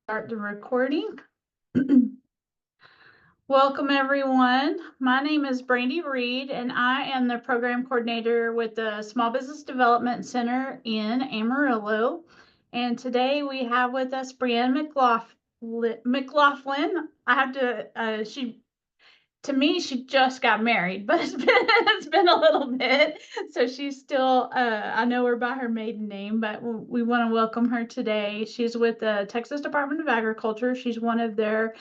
Start the recording. Welcome everyone. My name is Brandy Reed and I am the program coordinator with the Small Business Development Center in Amarillo. And today we have with us Briann McLaughlin. I have to, to me, she just got married, but it's been a little bit. So she's still, I know her by her maiden name, but we want to welcome her today. She's with the Texas Department of Agriculture. She's one of their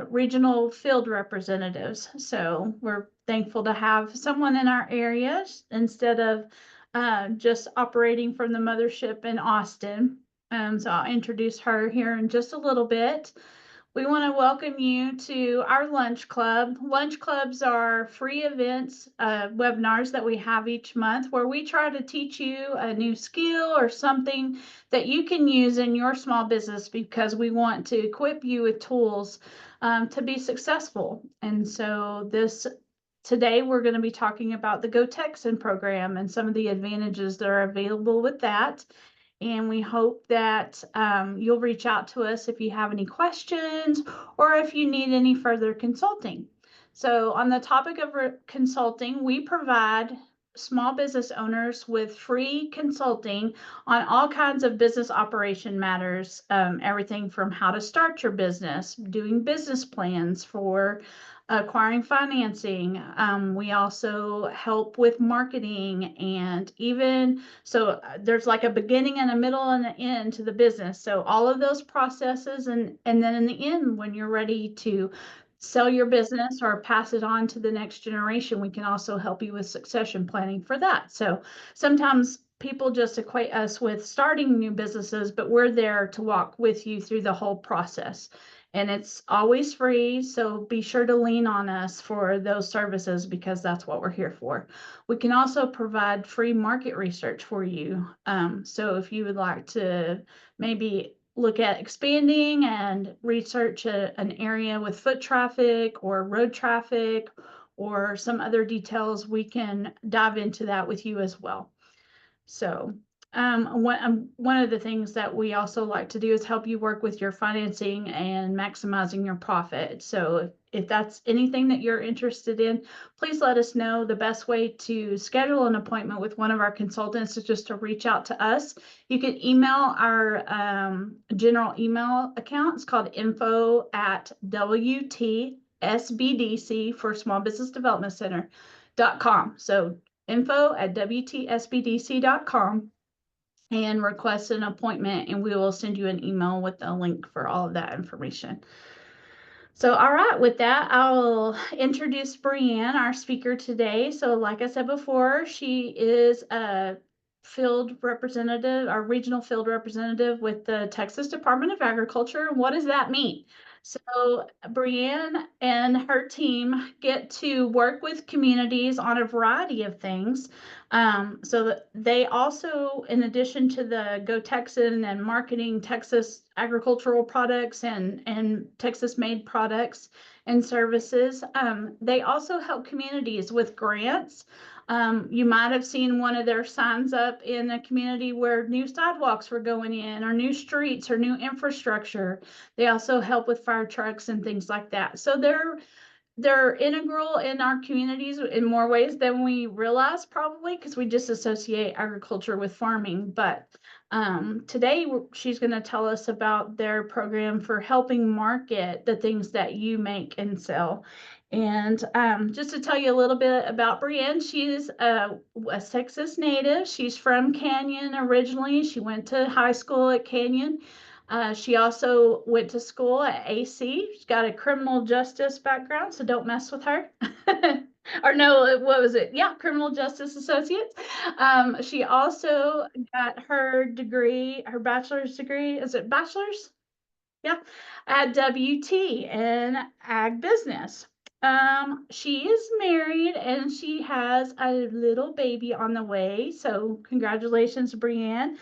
regional field representatives. So we're thankful to have someone in our area instead of just operating from the mothership in Austin. So I'll introduce her here in just a little bit. We want to welcome you to our lunch club. Lunch clubs are free events, webinars that we have each month where we try to teach you a new skill or something that you can use in your small business because we want to equip you with tools to be successful. And so today we're going to be talking about the GO TEXAN program and some of the advantages that are available with that. And we hope that you'll reach out to us if you have any questions or if you need any further consulting. So on the topic of consulting, we provide small business owners with free consulting on all kinds of business operation matters, everything from how to start your business, doing business plans for acquiring financing. We also help with marketing and even so there's like a beginning and a middle and an end to the business. So all of those processes and then in the end, when you're ready to sell your business or pass it on to the next generation, we can also help you with succession planning for that. So sometimes people just equate us with starting new businesses, but we're there to walk with you through the whole process. And it's always free, so be sure to lean on us for those services because that's what we're here for. We can also provide free market research for you. So if you would like to maybe look at expanding and research an area with foot traffic or road traffic or some other details, we can dive into that with you as well. So one of the things that we also like to do is help you work with your financing and maximizing your profit. So if that's anything that you're interested in, please let us know. The best way to schedule an appointment with one of our consultants is just to reach out to us. You can email our general email account. It's called info@WTSBDC for Small Business Development Center.com. So info@WTSBDC.com and request an appointment, and we will send you an email with a link for all of that information. So, all right, with that, I'll introduce Briann, our speaker today. So, like I said before, she is a field representative, our regional field representative with the Texas Department of Agriculture. What does that mean? So Briann and her team get to work with communities on a variety of things. So that they also, in addition to the Go Texan and marketing Texas agricultural products and Texas-made products and services, they also help communities with grants. You might have seen one of their signs up in a community where new sidewalks were going in or new streets or new infrastructure. They also help with fire trucks and things like that. So they're integral in our communities in more ways than we realize, probably because we just associate agriculture with farming. But today she's going to tell us about their program for helping market the things that you make and sell. And just to tell you a little bit about Briann, she's a West Texas native. She's from Canyon originally. She went to high school at Canyon. She also went to school at AC. She's got a criminal justice background, so don't mess with her. Or no, what was it? Yeah, criminal justice associates. She also got her degree, her bachelor's degree. Is it bachelor's? Yeah, at WT in ag business. She is married and she has a little baby on the way. So congratulations, Briann.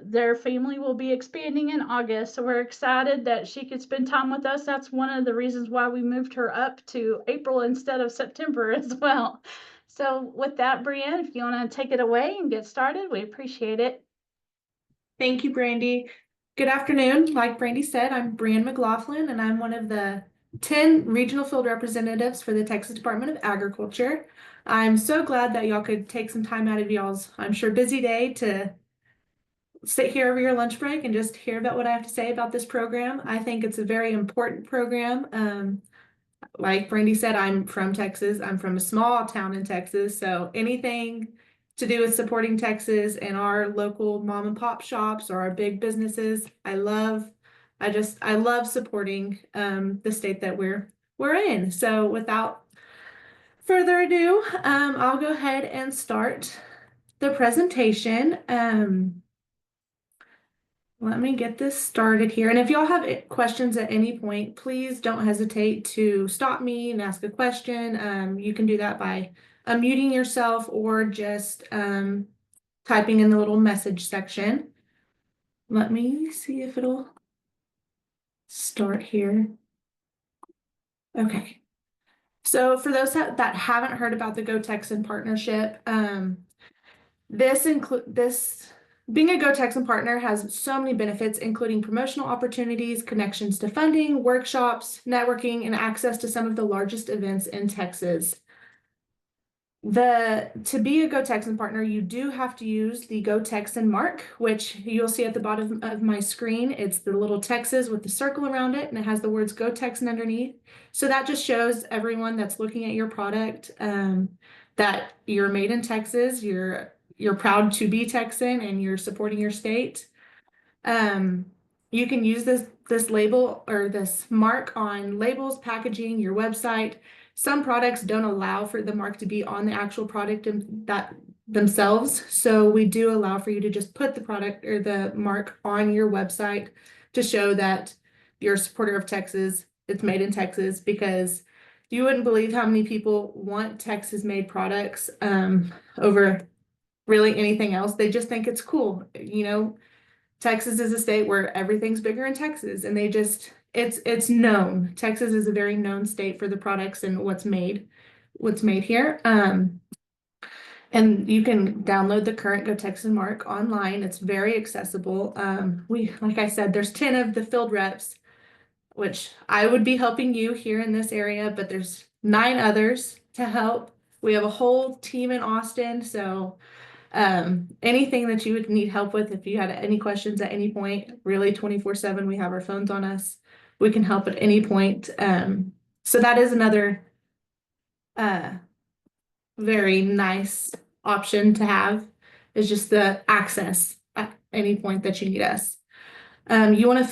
Their family will be expanding in August, so we're excited that she could spend time with us. That's one of the reasons why we moved her up to April instead of September as well. So with that, Briann, if you want to take it away and get started, we appreciate it. Thank you, Brandy. Good afternoon. Like Brandy said, I'm Briann McLaughlin, and I'm one of the 10 regional field representatives for the Texas Department of Agriculture. I'm so glad that y'all could take some time out of y'all's, I'm sure, busy day to sit here over your lunch break and just hear about what I have to say about this program. I think it's a very important program. Like Brandy said, I'm from Texas. I'm from a small town in Texas. So anything to do with supporting Texas and our local mom and pop shops or our big businesses, I love supporting the state that we're in. So without further ado, I'll go ahead and start the presentation. Let me get this started here. And if y'all have questions at any point, please don't hesitate to stop me and ask a question. You can do that by unmuting yourself or just typing in the little message section. Let me see if it'll start here. Okay. So for those that haven't heard about the Go Texan partnership, this being a Go Texan partner has so many benefits, including promotional opportunities, connections to funding, workshops, networking, and access to some of the largest events in Texas. To be a Go Texan partner, you do have to use the Go Texan mark, which you'll see at the bottom of my screen. It's the little Texas with the circle around it, and it has the words Go Texan underneath. So that just shows everyone that's looking at your product that you're made in Texas, you're proud to be Texan, and you're supporting your state. You can use this label or this mark on labels, packaging, your website. Some products don't allow for the mark to be on the actual product that themselves. So we do allow for you to just put the product or the mark on your website to show that you're a supporter of Texas. It's made in Texas, because you wouldn't believe how many people want Texas made products over really anything else. They just think it's cool. Texas is a state where everything's bigger in Texas, and it's known. Texas is a very known state for the products and what's made here. And you can download the current Go Texan mark online. It's very accessible. Like I said, there's 10 of the field reps, which I would be helping you here in this area, but there's 9 others to help. We have a whole team in Austin, so anything that you would need help with, if you had any questions at any point, really 24/7, we have our phones on us. We can help at any point. So that is another very nice option to have, is just the access at any point that you need us. You want to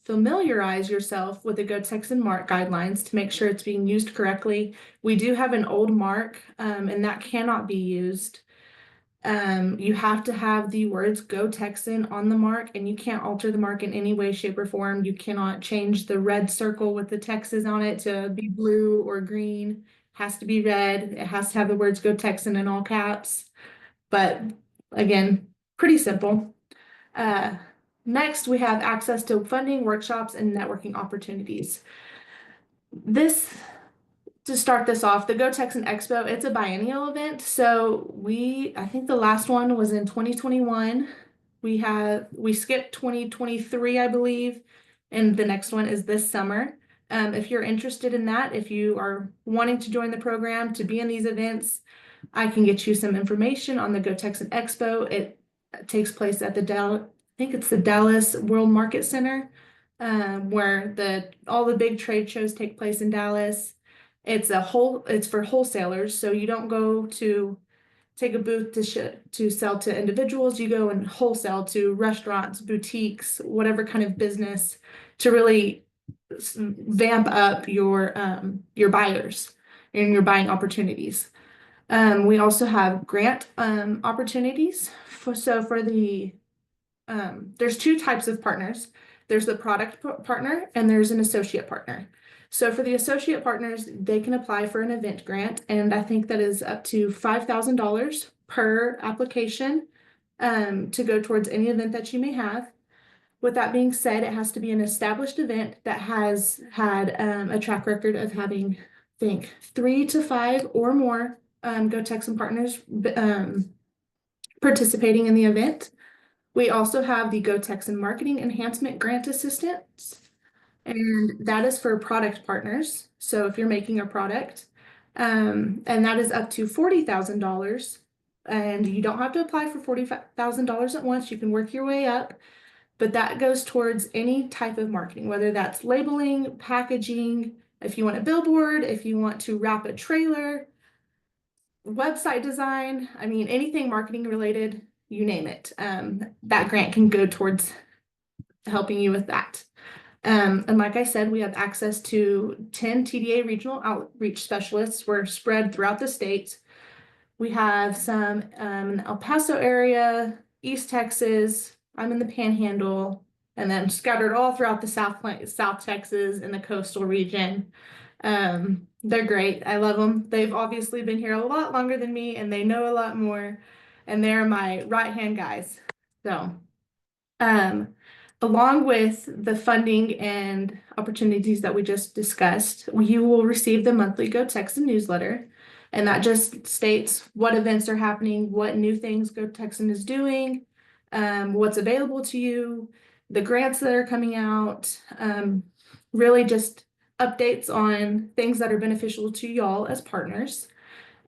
familiarize yourself with the Go Texan mark guidelines to make sure it's being used correctly. We do have an old mark, and that cannot be used. You have to have the words Go Texan on the mark, and you can't alter the mark in any way, shape, or form. You cannot change the red circle with the Texas on it to be blue or green. It has to be red. It has to have the words Go Texan in all caps. But again, pretty simple. Next, we have access to funding, workshops, and networking opportunities. To start this off, the Go Texan Expo, it's a biennial event. So I think the last one was in 2021. We skipped 2023, I believe, and the next one is this summer. If you're interested in that, if you are wanting to join the program to be in these events, I can get you some information on the Go Texan Expo. It takes place at I think it's the Dallas World Market Center, where all the big trade shows take place in Dallas. It's for wholesalers, so you don't go to take a booth to sell to individuals. You go and wholesale to restaurants, boutiques, whatever kind of business, to really vamp up your buyers and your buying opportunities. We also have grant opportunities. There's 2 types of partners. There's the product partner and there's an associate partner. So for the associate partners, they can apply for an event grant, and I think that is up to $5,000 per application to go towards any event that you may have. With that being said, it has to be an established event that has had a track record of having, I think, 3 to 5 or more Go Texan partners participating in the event. We also have the Go Texan Marketing Enhancement Grant Assistance, and that is for product partners. So if you're making a product, and that is up to $40,000, and you don't have to apply for $40,000 at once. You can work your way up, but that goes towards any type of marketing, whether that's labeling, packaging, if you want a billboard, if you want to wrap a trailer, website design, I mean, anything marketing related, you name it. That grant can go towards helping you with that. And like I said, we have access to 10 TDA regional outreach specialists. We're spread throughout the state. We have some in the El Paso area, East Texas. I'm in the Panhandle, and then scattered all throughout the South Texas and the coastal region. They're great. I love them. They've obviously been here a lot longer than me, and they know a lot more, and they're my right-hand guys. So, along with the funding and opportunities that we just discussed, you will receive the monthly Go Texan newsletter. And that just states what events are happening, what new things Go Texan is doing, what's available to you, the grants that are coming out, really just updates on things that are beneficial to y'all as partners.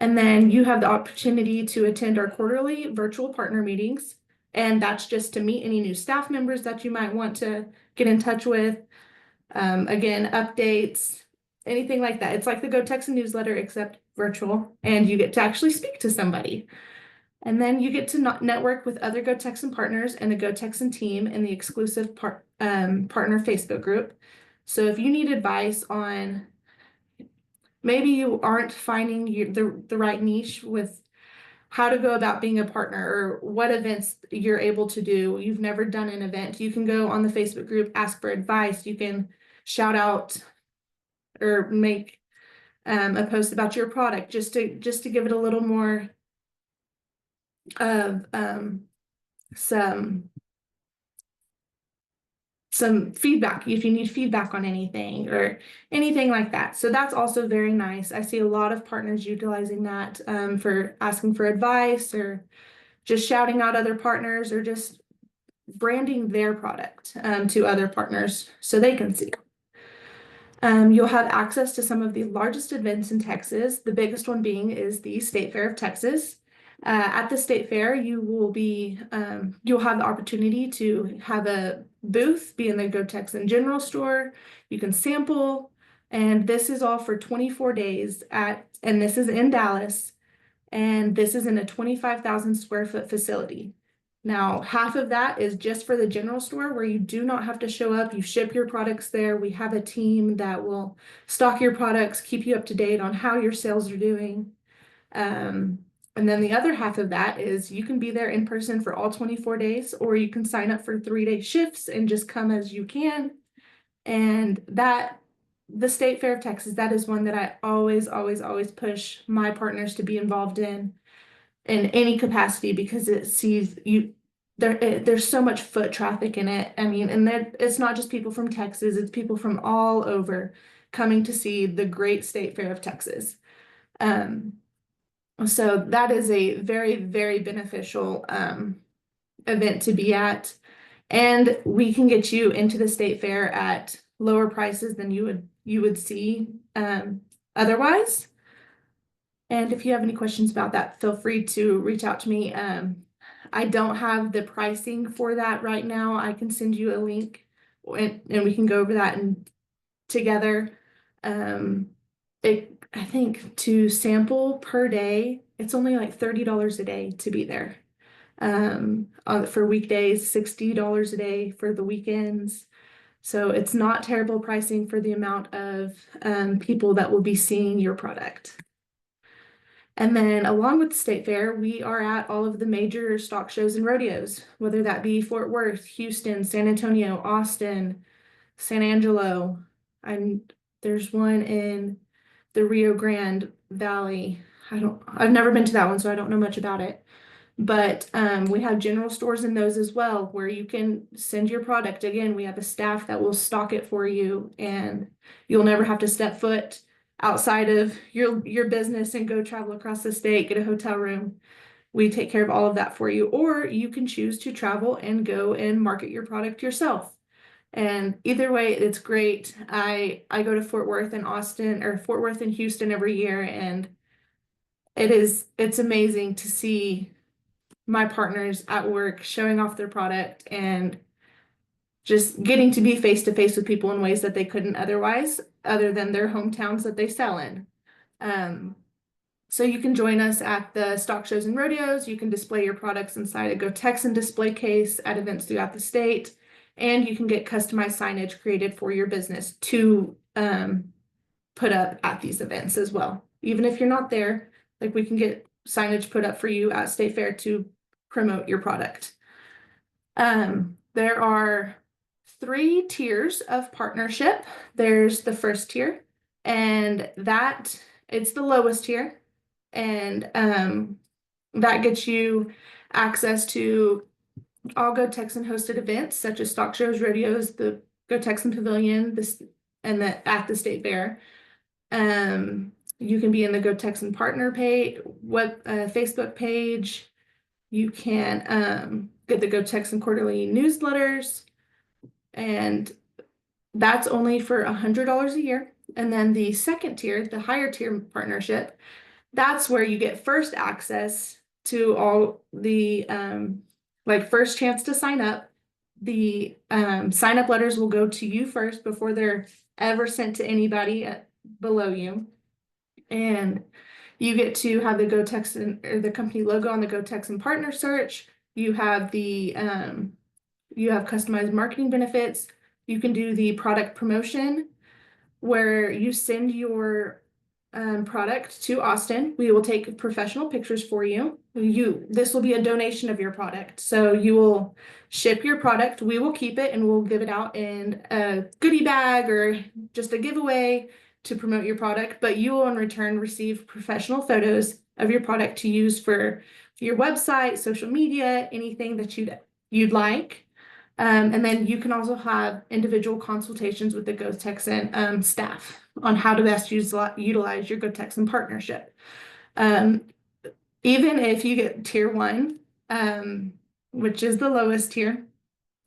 And then you have the opportunity to attend our quarterly virtual partner meetings. And that's just to meet any new staff members that you might want to get in touch with. Again, updates, anything like that. It's like the Go Texan newsletter, except virtual, and you get to actually speak to somebody. And then you get to network with other Go Texan partners and the Go Texan team in the exclusive partner Facebook group. So if you need advice on maybe you aren't finding the right niche with how to go about being a partner or what events you're able to do. You've never done an event. You can go on the Facebook group, ask for advice. You can shout out or make a post about your product just to give it a little more of some feedback if you need feedback on anything or anything like that. So that's also very nice. I see a lot of partners utilizing that for asking for advice or just shouting out other partners or just branding their product to other partners so they can see. You'll have access to some of the largest events in Texas. The biggest one being is the State Fair of Texas. At the State Fair, you'll have the opportunity to have a booth, be in the Go Texan General Store. You can sample, and this is all for 24 days and this is in Dallas, and this is in a 25,000 square foot facility. Now, half of that is just for the general store where you do not have to show up. You ship your products there. We have a team that will stock your products, keep you up to date on how your sales are doing. And then the other half of that is you can be there in person for all 24 days, or you can sign up for 3-day shifts and just come as you can. And the State Fair of Texas, that is one that I always push my partners to be involved in any capacity, because it sees you there's so much foot traffic in it. I mean, and it's not just people from Texas, it's people from all over coming to see the great State Fair of Texas. So that is a very, very beneficial event to be at. And we can get you into the State Fair at lower prices than you would see otherwise. And if you have any questions about that, feel free to reach out to me. I don't have the pricing for that right now. I can send you a link and we can go over that together. I think to sample per day, it's only like $30 a day to be there. For weekdays, $60 a day for the weekends. So it's not terrible pricing for the amount of people that will be seeing your product. And then along with the State Fair, we are at all of the major stock shows and rodeos, whether that be Fort Worth, Houston, San Antonio, Austin, San Angelo. There's one in the Rio Grande Valley. I've never been to that one, so I don't know much about it. But we have general stores in those as well, where you can send your product. Again, we have a staff that will stock it for you, and you'll never have to step foot outside of your business and go travel across the state, get a hotel room. We take care of all of that for you, or you can choose to travel and go and market your product yourself. And either way, it's great. I go to Fort Worth and Austin, or Fort Worth and Houston every year, and it's amazing to see my partners at work showing off their product and just getting to be face to face with people in ways that they couldn't otherwise, other than their hometowns that they sell in. So you can join us at the stock shows and rodeos. You can display your products inside a Go Texan display case at events throughout the state, and you can get customized signage created for your business to put up at these events as well. Even if you're not there, like, we can get signage put up for you at State Fair to promote your product. There are 3 tiers of partnership. There's the first tier, and it's the lowest tier, and that gets you access to all Go Texan hosted events such as stock shows, rodeos, the Go Texan Pavilion, at the State Fair. You can be in the Go Texan partner page, Facebook page. You can get the Go Texan quarterly newsletters, and that's only for $100 a year. And then the second tier, the higher tier partnership, that's where you get first access to all the first chance to sign up. The sign up letters will go to you first before they're ever sent to anybody below you. And you get to have the Go Texan, or the company logo on the Go Texan partner search. You have customized marketing benefits. You can do the product promotion where you send your product to Austin. We will take professional pictures for you. This will be a donation of your product. So you will ship your product. We will keep it and we'll give it out in a goodie bag or just a giveaway to promote your product. But you will in return receive professional photos of your product to use for your website, social media, anything that you'd like. And then you can also have individual consultations with the Go Texan staff on how to best utilize your Go Texan partnership. Even if you get tier 1, which is the lowest tier,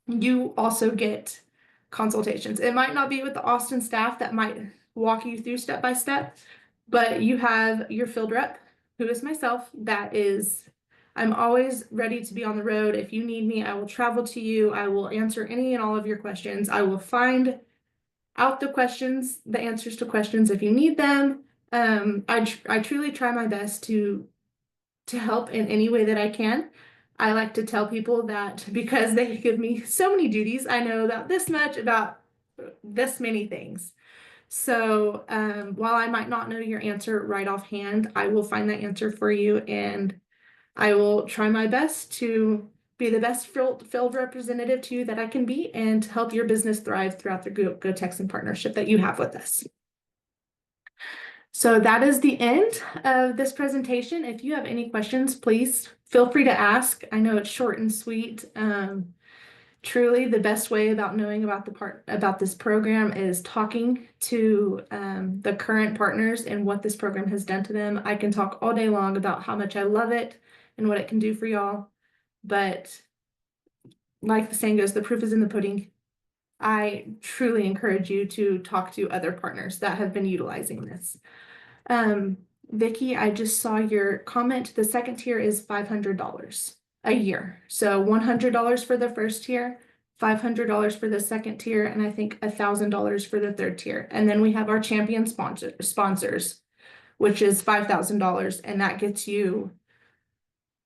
you also get consultations. It might not be with the Austin staff that might walk you through step by step, but you have your field rep, who is myself, I'm always ready to be on the road. If you need me, I will travel to you. I will answer any and all of your questions. I will find out the answers to questions if you need them. I truly try my best to help in any way that I can. I like to tell people that because they give me so many duties, I know about this much about this many things. So while I might not know your answer right offhand, I will find that answer for you, and I will try my best to be the best field representative to you that I can be, and to help your business thrive throughout the Go Texan partnership that you have with us. So that is the end of this presentation. If you have any questions, please feel free to ask. I know it's short and sweet. Truly, the best way about knowing about this program is talking to the current partners and what this program has done to them. I can talk all day long about how much I love it and what it can do for y'all. But like the saying goes, the proof is in the pudding. I truly encourage you to talk to other partners that have been utilizing this. Vicki, I just saw your comment. The second tier is $500 a year. So $100 for the first tier, $500 for the second tier, and I think $1,000 for the third tier. And then we have our champion sponsors, which is $5,000, and that gets you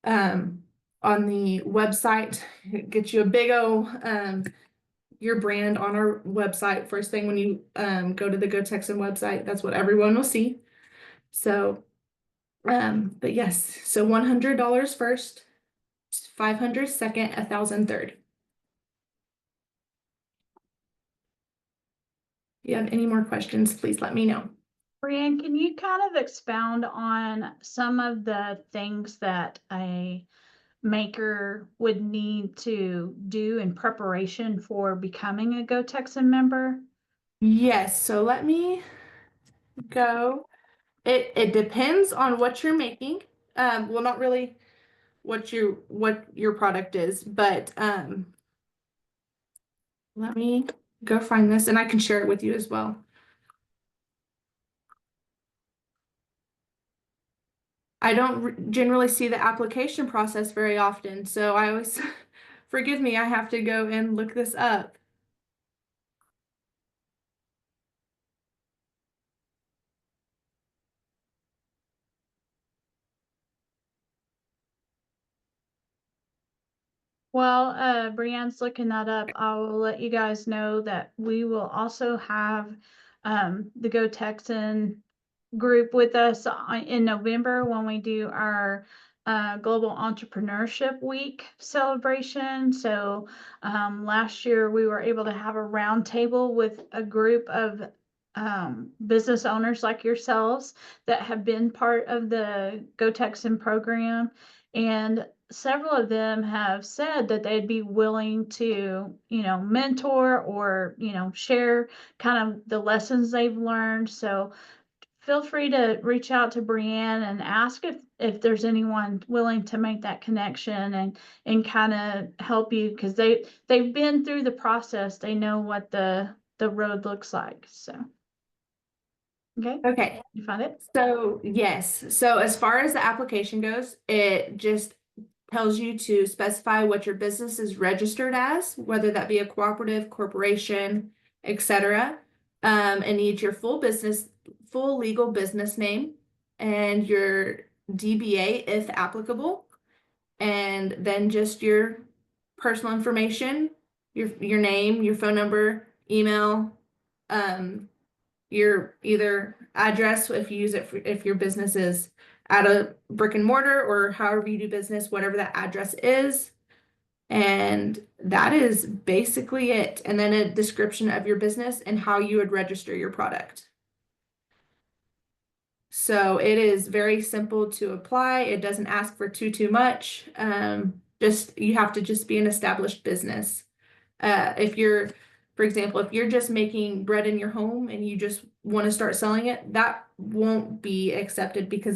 on the website. It gets you a big your brand on our website first thing when you go to the Go Texan website. That's what everyone will see. So but yes, so $100 first, $500 second, $1,000 third. If you have any more questions, please let me know. Briann, can you kind of expound on some of the things that a maker would need to do in preparation for becoming a Go Texan member? Yes, so let me go. It depends on what you're making. Well, not really. what your product is, but let me go find this and I can share it with you as well. I don't generally see the application process very often, so I always, forgive me, I have to go and look this up. While Brianne's looking that up, I will let you guys know that we will also have the Go Texan group with us in November when we do our Global Entrepreneurship Week celebration. So last year we were able to have a roundtable with a group of business owners like yourselves that have been part of the Go Texan program. And several of them have said that they'd be willing to, mentor or, share kind of the lessons they've learned. So feel free to reach out to Brianne and ask if there's anyone willing to make that connection and kind of help you, because they've been through the process. They know what the road looks like. So Okay. You find it? So yes, so as far as the application goes, it just tells you to specify what your business is registered as, whether that be a cooperative, corporation, etc. And needs your full legal business name and your DBA if applicable, and then just your personal information, your name, your phone number, email, your either address if you use it if your business is at a brick and mortar or however you do business, whatever that address is. And that is basically it. And then a description of your business and how you would register your product. So it is very simple to apply. It doesn't ask for too much. Just you have to just be an established business. If you're, for example, if you're just making bread in your home and you just want to start selling it, that won't be accepted because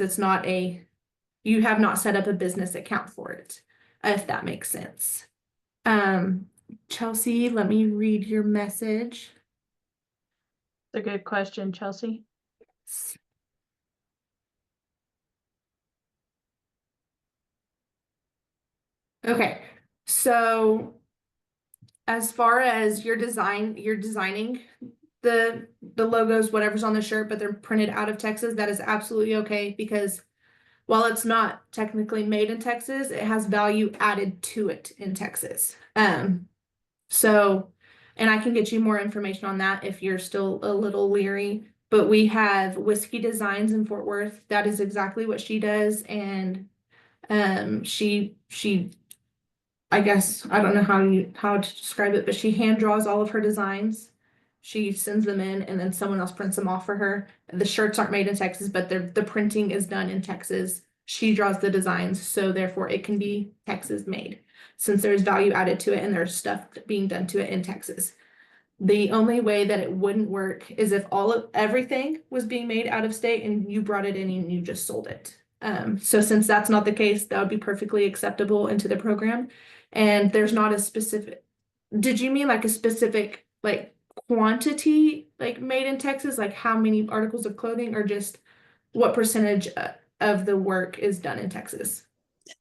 you have not set up a business account for it, if that makes sense. Chelsea, let me read your message. It's a good question, Chelsea. Okay, so as far as you're designing the logos, whatever's on the shirt, but they're printed out of Texas, that is absolutely okay, because while it's not technically made in Texas, it has value added to it in Texas. So, and I can get you more information on that if you're still a little leery, but we have Whiskey Designs in Fort Worth. That is exactly what she does. And she I guess I don't know how to describe it, but she hand draws all of her designs. She sends them in and then someone else prints them off for her. The shirts aren't made in Texas, but the printing is done in Texas. She draws the designs, so therefore it can be Texas made since there's value added to it and there's stuff being done to it in Texas. The only way that it wouldn't work is if everything was being made out of state and you brought it in and you just sold it. So since that's not the case, that would be perfectly acceptable into the program. And there's not a specific, did you mean like a specific like quantity like made in Texas, like how many articles of clothing, or just what percentage of the work is done in Texas?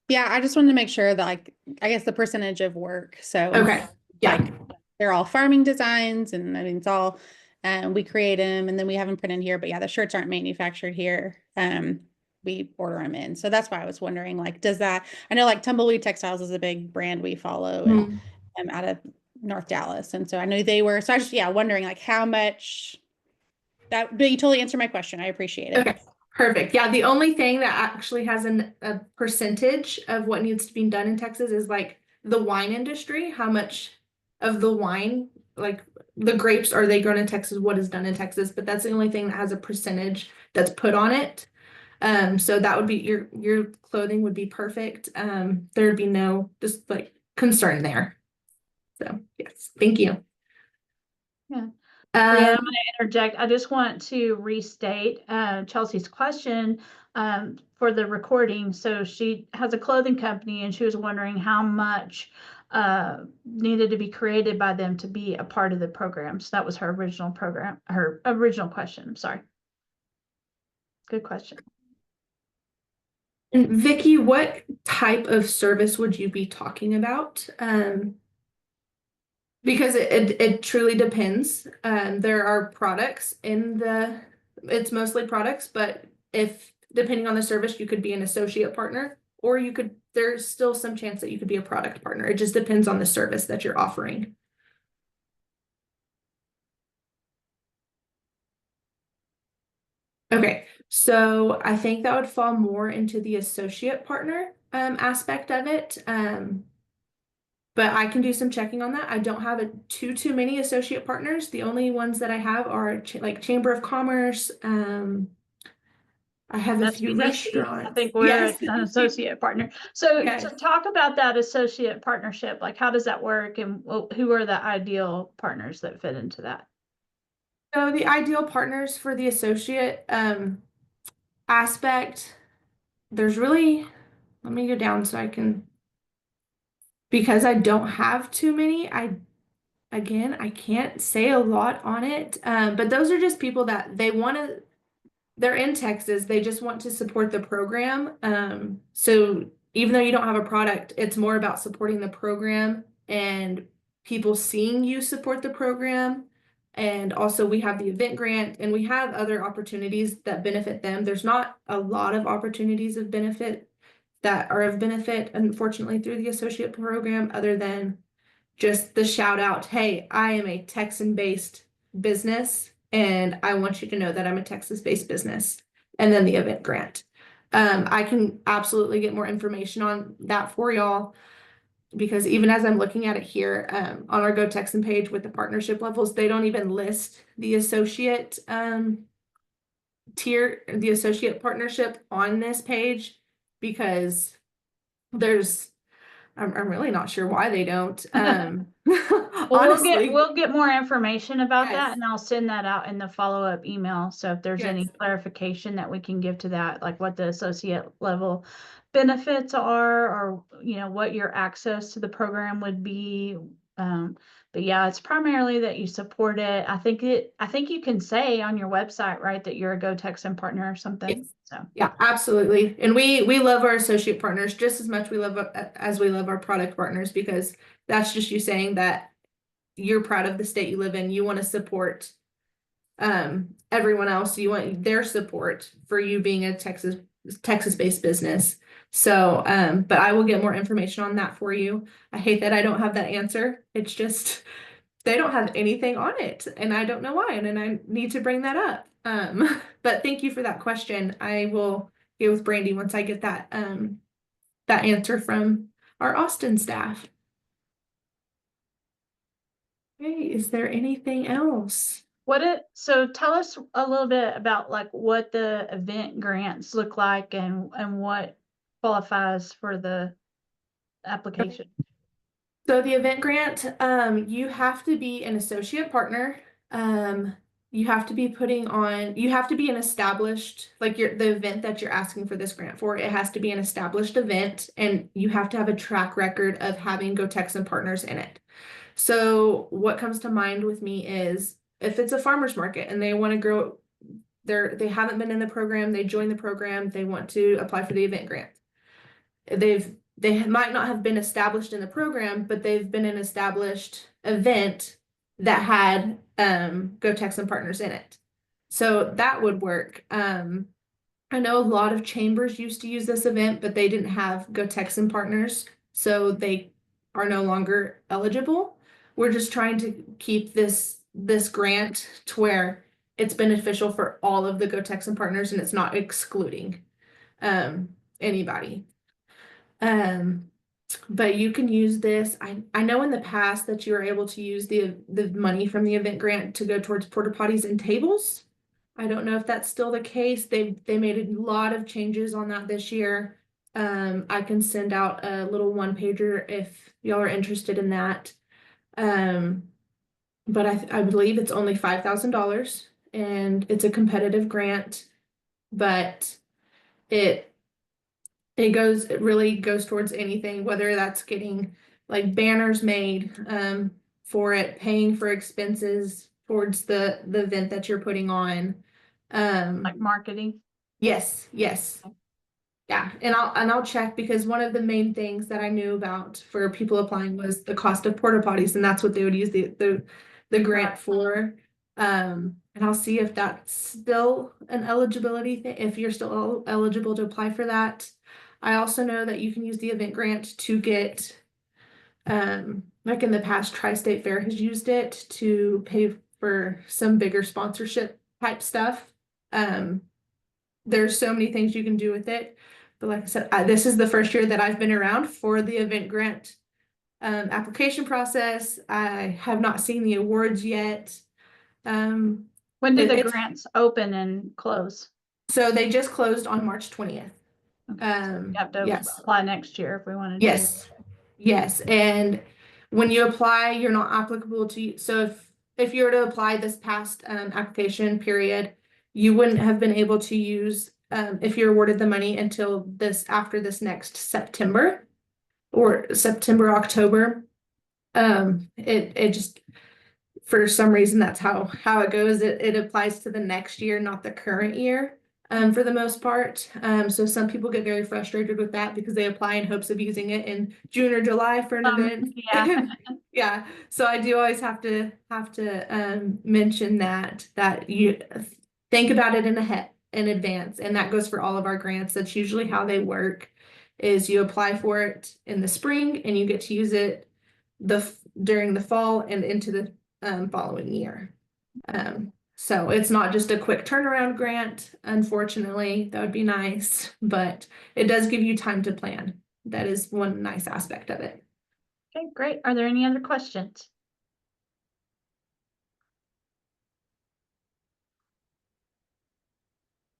Yeah, I just wanted to make sure that I guess the percentage of work. So Okay. Yeah. like they're all farming designs and I mean it's all we create them and then we have them printed here. But yeah, the shirts aren't manufactured here. We order them in. So that's why I was wondering, like, does that, I know like Tumbleweed Textiles is a big brand we follow and I'm out of North Dallas. And so I know they were, so I just, wondering like how much that, but you totally answered my question. I appreciate it. Okay, perfect. Yeah, the only thing that actually has a percentage of what needs to be done in Texas is like the wine industry. How much of the wine, like the grapes, are they grown in Texas? What is done in Texas? But that's the only thing that has a percentage that's put on it. So that would be your clothing would be perfect. There'd be no just like concern there. So yes, thank you. Yeah. Brianne, I'm going to interject. I just want to restate Chelsea's question for the recording. So she has a clothing company, and she was wondering how much needed to be created by them to be a part of the program. So that was her original question. Sorry. Good question. And Vicky, what type of service would you be talking about? Because it truly depends. There are products it's mostly products, but if depending on the service, you could be an associate partner, or there's still some chance that you could be a product partner. It just depends on the service that you're offering. Okay, so I think that would fall more into the associate partner aspect of it. But I can do some checking on that. I don't have too many associate partners. The only ones that I have are like Chamber of Commerce. I have a few SBDC. restaurants. I think we're an associate partner. So Yes. to talk about that associate partnership, like how does that work, and who are the ideal partners that fit into that? So the ideal partners for the associate aspect, there's really, let me go down so I can, because I don't have too many, I can't say a lot on it. But those are just people that they're in Texas, they just want to support the program. So even though you don't have a product, it's more about supporting the program and people seeing you support the program. And also we have the event grant, and we have other opportunities that benefit them. There's not a lot of opportunities of benefit that are of benefit, unfortunately, through the associate program, other than just the shout out, hey, I am a Texan-based business, and I want you to know that I'm a Texas-based business, and then the event grant. I can absolutely get more information on that for y'all, because even as I'm looking at it here, on our Go Texan page with the partnership levels, they don't even list the associate tier, the associate partnership on this page, because I'm really not sure why they don't. Well, Honestly, we'll get more information about Yes. that, and I'll send that out in the follow-up email. So if there's any Yes. clarification that we can give to that, like what the associate level benefits are, or what your access to the program would be. But yeah, it's primarily that you support it. I think you can say on your website, right, that you're a Go Texan partner or something. Yes. So Yeah, absolutely. And we love our associate partners just as much as we love our product partners, because that's just you saying that you're proud of the state you live in. You want to support everyone else. You want their support for you being a Texas-based business. So, but I will get more information on that for you. I hate that I don't have that answer. It's just they don't have anything on it, and I don't know why, and I need to bring that up. But thank you for that question. I will get with Brandy once I get that that answer from our Austin staff. Okay, is there anything else? So tell us a little bit about like what the event grants look like, and what qualifies for the application. So the event grant, you have to be an associate partner. You have to be you have to be an established, like the event that you're asking for this grant for, it has to be an established event, and you have to have a track record of having Go Texan partners in it. So what comes to mind with me is if it's a farmer's market and they want to grow, they haven't been in the program, they join the program, they want to apply for the event grant. They might not have been established in the program, but they've been an established event that had Go Texan partners in it. So that would work. I know a lot of chambers used to use this event, but they didn't have Go Texan partners, so they are no longer eligible. We're just trying to keep this grant to where it's beneficial for all of the Go Texan partners, and it's not excluding anybody. But you can use this. I know in the past that you were able to use the money from the event grant to go towards porta potties and tables. I don't know if that's still the case. They made a lot of changes on that this year. I can send out a little one pager if y'all are interested in that. But I believe it's only $5,000, and it's a competitive grant, but it really goes towards anything, whether that's getting like banners made for it, paying for expenses towards the event that you're putting on. Like marketing. Yes, yes. Yeah, and I'll check, because one of the main things that I knew about for people applying was the cost of porta potties, and that's what they would use the grant for. And I'll see if that's still an eligibility thing, if you're still eligible to apply for that. I also know that you can use the event grant to get, like in the past, Tri-State Fair has used it to pay for some bigger sponsorship type stuff. There's so many things you can do with it. But like I said, this is the first year that I've been around for the event grant application process. I have not seen the awards yet. When do the grants open and close? So they just closed on March 20th. Okay, so we have to yes. apply next year if we want to Yes. do it. Yes. And when you apply, you're not applicable to, so if you were to apply this past application period, you wouldn't have been able to use, if you're awarded the money until after this next September or September, October. It just, for some reason, that's how it goes. It applies to the next year, not the current year, for the most part. So some people get very frustrated with that because they apply in hopes of using it in June or July for an event. Yeah. Yeah. So I do always have to mention that you think about it in advance, and that goes for all of our grants. That's usually how they work. Is you apply for it in the spring and you get to use it during the fall and into the following year. So it's not just a quick turnaround grant. Unfortunately, that would be nice, but it does give you time to plan. That is one nice aspect of it. Okay, great. Are there any other questions?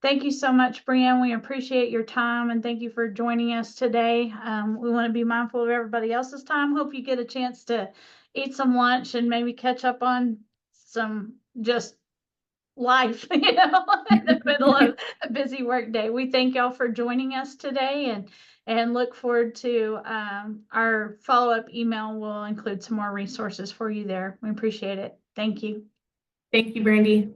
Thank you so much, Briann. We appreciate your time, and thank you for joining us today. We want to be mindful of everybody else's time. Hope you get a chance to eat some lunch and maybe catch up on some just life, in the middle of a busy work day. We thank y'all for joining us today, and look forward to our follow-up email. Will include some more resources for you there. We appreciate it. Thank you. Thank you, Brandy.